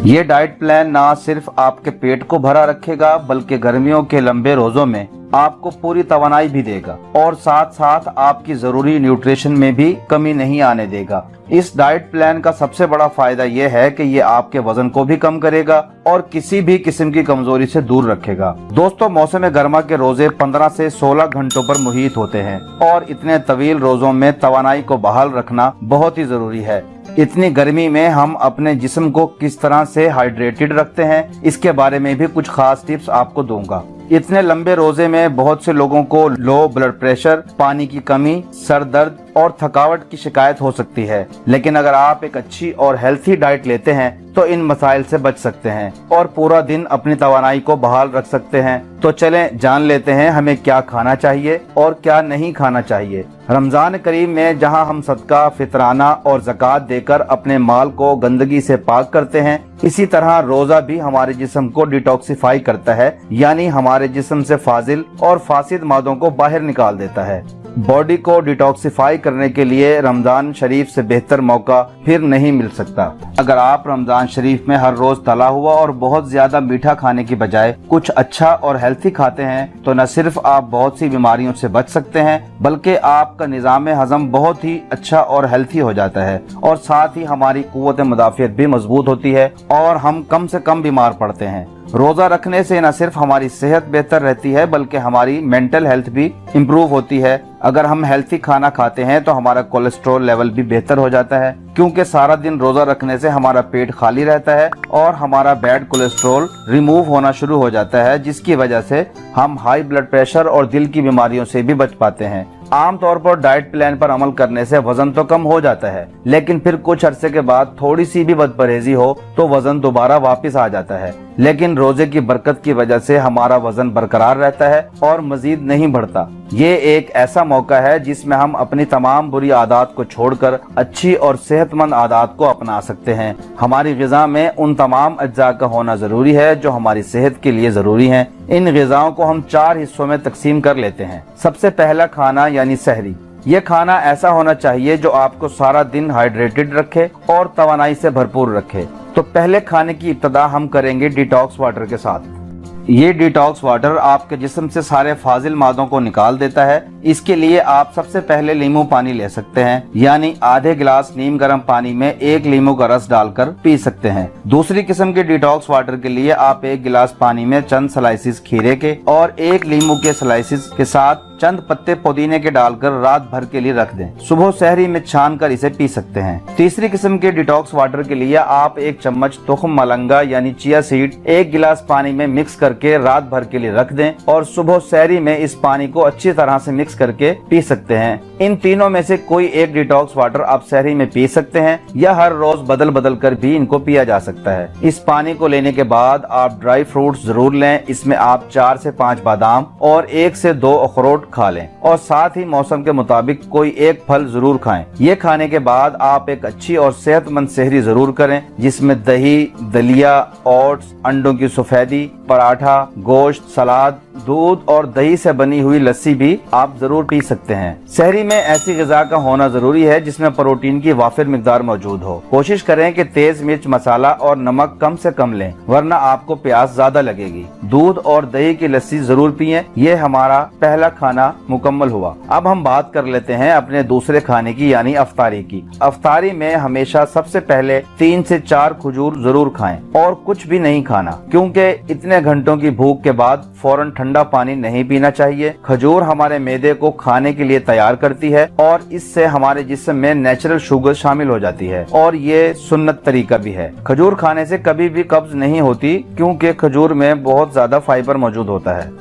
ये diet plan ना सिर्फ आपके पेट को भरा रखेगा बल्कि गर्मियों के लंबे रोजों में आपको पूरी तवानाई भी देगा और साथ साथ आपकी जरूरी न्यूट्रिशन में भी कमी नहीं आने देगा। इस डाइट प्लान का सबसे बड़ा फायदा यह है कि ये आपके वजन को भी कम करेगा और किसी भी किस्म की कमजोरी से दूर रखेगा। दोस्तों, मौसम गर्मा के रोजे 15 से 16 घंटों पर मुहित होते हैं और इतने तवील रोजों में तवानाई को बहाल रखना बहुत ही जरूरी है। इतनी गर्मी में हम अपने जिस्म को किस तरह से हाइड्रेटेड रखते हैं, इसके बारे में भी कुछ खास टिप्स आपको दूंगा। इतने लंबे रोजे में बहुत से लोगों को लो ब्लड प्रेशर, पानी की कमी, सर दर्द और थकावट की शिकायत हो सकती है, लेकिन अगर आप एक अच्छी और हेल्थी डाइट लेते हैं तो इन मसाइल से बच सकते हैं और पूरा दिन अपनी तवानाई को बहाल रख सकते हैं। तो चलें जान लेते हैं हमें क्या खाना चाहिए और क्या नहीं खाना चाहिए। रमजान करीम में जहां हम सदका, फितराना और ज़कात देकर अपने माल को गंदगी से पाक करते हैं, इसी तरह रोजा भी हमारे जिस्म को डिटॉक्सिफाई करता है, यानी हमारे जिस्म से फाजिल और फासिद मादों को बाहर निकाल देता है। बॉडी को डिटॉक्सिफाई करने के लिए रमजान शरीफ से बेहतर मौका फिर नहीं मिल सकता। अगर आप रमजान शरीफ में हर रोज तला हुआ और बहुत ज्यादा मीठा खाने की बजाय कुछ अच्छा और हेल्थी खाते हैं तो न सिर्फ आप बहुत सी बीमारियों से बच सकते हैं बल्कि आपका निज़ाम हजम बहुत ही अच्छा और हेल्थी हो जाता है और साथ ही हमारी कुव्वत मुदाफियत भी मजबूत होती है और हम कम से कम बीमार पड़ते हैं। रोजा रखने से न सिर्फ हमारी सेहत बेहतर रहती है बल्कि हमारी मेंटल हेल्थ भी इम्प्रूव होती है। अगर हम हेल्थी खाना खाते हैं तो हमारा कोलेस्ट्रॉल लेवल भी बेहतर हो जाता है, क्योंकि सारा दिन रोजा रखने से हमारा पेट खाली रहता है और हमारा बैड कोलेस्ट्रॉल रिमूव होना शुरू हो जाता है, जिसकी वजह से हम हाई ब्लड प्रेशर और दिल की बीमारियों से भी बच पाते हैं। आमतौर पर डाइट प्लान पर अमल करने से वजन तो कम हो जाता है, लेकिन फिर कुछ अरसे के बाद थोड़ी सी भी बदपरहेजी हो तो वजन दोबारा वापस आ जाता है। लेकिन रोजे की बरकत की वजह से हमारा वजन बरकरार रहता है और मजीद नहीं बढ़ता। ये एक ऐसा मौका है जिसमें हम अपनी तमाम बुरी आदत को छोड़कर अच्छी और सेहतमंद आदत को अपना सकते हैं। हमारी ग़िज़ा में उन तमाम अज्जा का होना जरूरी है जो हमारी सेहत के लिए जरूरी हैं। इन ग़िज़ाओं को हम 4 हिस्सों में तकसीम कर लेते हैं। सबसे पहला खाना यानी सहरी। ये खाना ऐसा होना चाहिए जो आपको सारा दिन हाइड्रेटेड रखे और तवानाई से भरपूर रखे। तो पहले खाने की इब्तिदा हम करेंगे डिटॉक्स वाटर के साथ। ये डिटॉक्स वाटर आपके जिस्म से सारे फाजिल मादों को निकाल देता है। इसके लिए आप सबसे पहले नींबू पानी ले सकते हैं, यानी आधे गिलास नीम गर्म पानी में 1 नींबू का रस डालकर पी सकते हैं। दूसरी किस्म के डिटॉक्स वाटर के लिए आप 1 गिलास पानी में चंद स्लाइसिस खीरे के और 1 नींबू के स्लाइसिस के साथ चंद पत्ते पुदीने के डालकर रात भर के लिए रख दें। सुबह सहरी में छान कर इसे पी सकते हैं। तीसरी किस्म के डिटॉक्स वाटर के लिए आप 1 चम्मच तुख्म मलंगा यानी चिया सीड 1 गिलास पानी में मिक्स करके रात भर के लिए रख दें और सुबह सहरी में इस पानी को अच्छी तरह से मिक्स करके पी सकते हैं। इन तीनों में से कोई एक डिटॉक्स वाटर आप सहरी में पी सकते हैं या हर रोज बदल बदल कर भी इनको पिया जा सकता है। इस पानी को लेने के बाद आप ड्राई फ्रूट्स जरूर लें। इसमें आप 4 से 5 बादाम और 1 से 2 अखरोट खा लें और साथ ही मौसम के मुताबिक कोई एक फल जरूर खाएं। ये खाने के बाद आप एक अच्छी और सेहतमंद सहरी जरूर करें, जिसमें दही, दलिया, ओट्स, अंडों की सफेदी, पराठा, गोश्त, सलाद, दूध और दही से बनी हुई लस्सी भी आप जरूर पी सकते हैं। सहरी में ऐसी ग़िज़ा का होना जरूरी है जिसमें प्रोटीन की वाफिर मिकदार मौजूद हो। कोशिश करें कि तेज मिर्च, मसाला और नमक कम से कम लें, वरना आपको प्यास ज्यादा लगेगी। दूध और दही की लस्सी जरूर पिएं। ये हमारा पहला खाना मुकम्मल हुआ। अब हम बात कर लेते हैं अपने दूसरे खाने की यानी अफ्तारी की। अफ्तारी में हमेशा सबसे पहले 3 से 4 खजूर जरूर खाएं और कुछ भी नहीं खाना, क्योंकि इतने घंटों की भूख के बाद फौरन ठंडा पानी नहीं पीना चाहिए। खजूर हमारे मैदे को खाने के लिए तैयार करती है और इससे हमारे जिस्म में नेचुरल शुगर शामिल हो जाती है और ये सुन्नत तरीका भी है। खजूर खाने से कभी भी कब्ज नहीं होती, क्योंकि खजूर में बहुत ज्यादा फाइबर मौजूद होता है।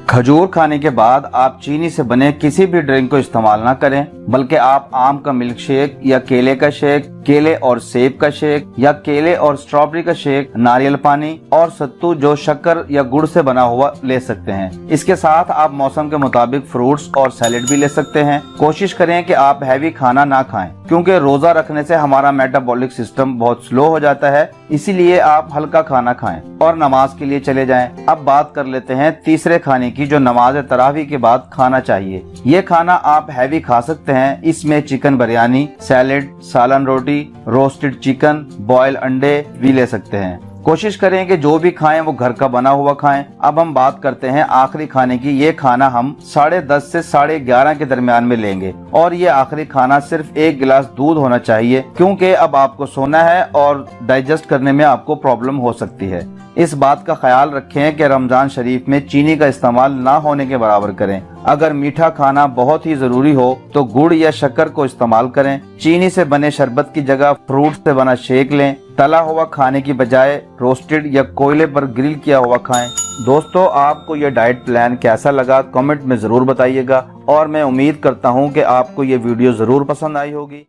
खजूर खाने के बाद आप चीनी से बने किसी भी ड्रिंक को इस्तेमाल ना करें, बल्कि आप आम का मिल्क शेक या केले का शेक, केले और सेब का शेक या केले और स्ट्रॉबेरी का शेक, नारियल पानी और सत्तू जो शक्कर या गुड़ से बना हुआ ले सकते हैं। इसके साथ आप मौसम के मुताबिक फ्रूट्स और सैलेड भी ले सकते हैं। कोशिश करें कि आप हैवी खाना ना खाएं, क्योंकि रोजा रखने से हमारा मेटाबॉलिक सिस्टम बहुत स्लो हो जाता है। इसीलिए आप हल्का खाना खाएं और नमाज के लिए चले जाएं। अब बात कर लेते हैं तीसरे खाने की, जो नमाज तरावी के बाद खाना चाहिए। ये खाना आप हैवी खा सकते हैं। इसमें चिकन बिरयानी, सैलेड, सालन रोटी तंदूरी, रोस्टेड चिकन, बॉयल अंडे भी ले सकते हैं। कोशिश करें कि जो भी खाएं वो घर का बना हुआ खाएं। अब हम बात करते हैं आखिरी खाने की। ये खाना हम 10:30 से 11:30 के दरमियान में लेंगे और ये आखिरी खाना सिर्फ 1 गिलास दूध होना चाहिए, क्योंकि अब आपको सोना है और डाइजेस्ट करने में आपको प्रॉब्लम हो सकती है। इस बात का ख्याल रखें कि रमजान शरीफ में चीनी का इस्तेमाल ना होने के बराबर करें। अगर मीठा खाना बहुत ही जरूरी हो तो गुड़ या शक्कर को इस्तेमाल करें। चीनी से बने शरबत की जगह फ्रूट से बना शेक लें। तला हुआ खाने की बजाय रोस्टेड या कोयले पर ग्रिल किया हुआ खाएं। दोस्तों, आपको ये डाइट प्लान कैसा लगा कमेंट में जरूर बताइएगा और मैं उम्मीद करता हूँ कि आपको ये वीडियो जरूर पसंद आई होगी।